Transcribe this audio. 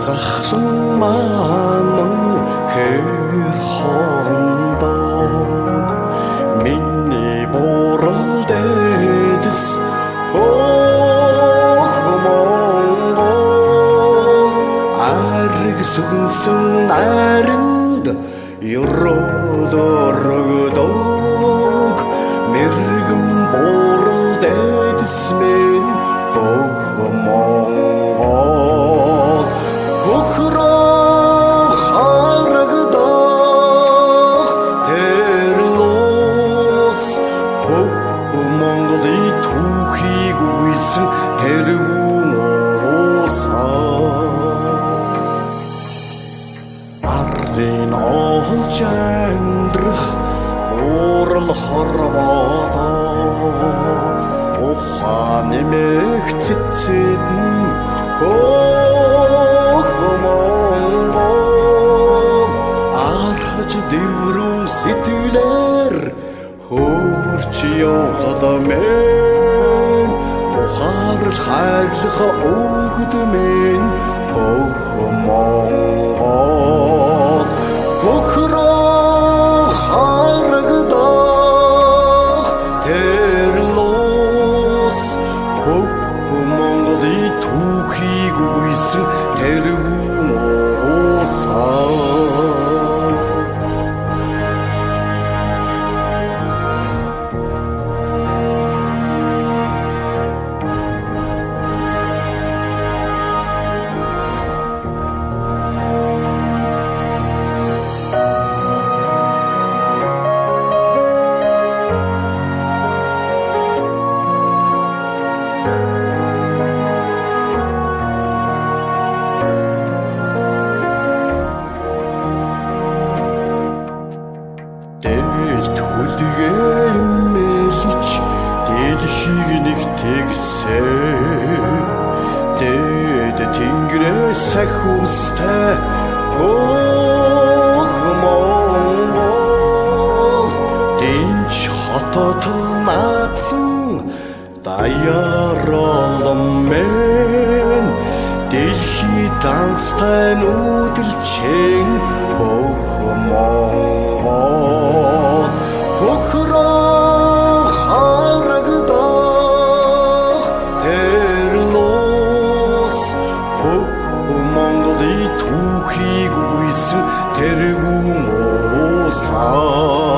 Захлан манан хэр хондог миний бурал дэдэс хох Монгол ариг сүнсэн наринд ёролорогдог мэргэн бурал дэдэс минь хох Монгол хохроо харагдах тэрлос хох Монголын түүхийг үйсэн тэргүүн уусаа арын олж амьдрах бурал хорвоодоо ухаан нэмэх цэцэдэн хох Монгол архаж дэврэн сэтгэлээр хөрч явхаламэн ухаарл хайрлах өгдмэн хох Монгол хохроо харагдах тэрлос хох Монголын түүхийг үйсэн тэргүүн уусаа Мэлж дэлхийг нэг тэгсэн дэд тэнгэрээс сахиустай хох Монгол дэнч хотод наацсан даяаролон мэн дэлхий данстай нүүдэлчэн хох Монгол хохроо харагдах тэрлос хох Монголын түүхийг үйсэн тэргүүн уусаа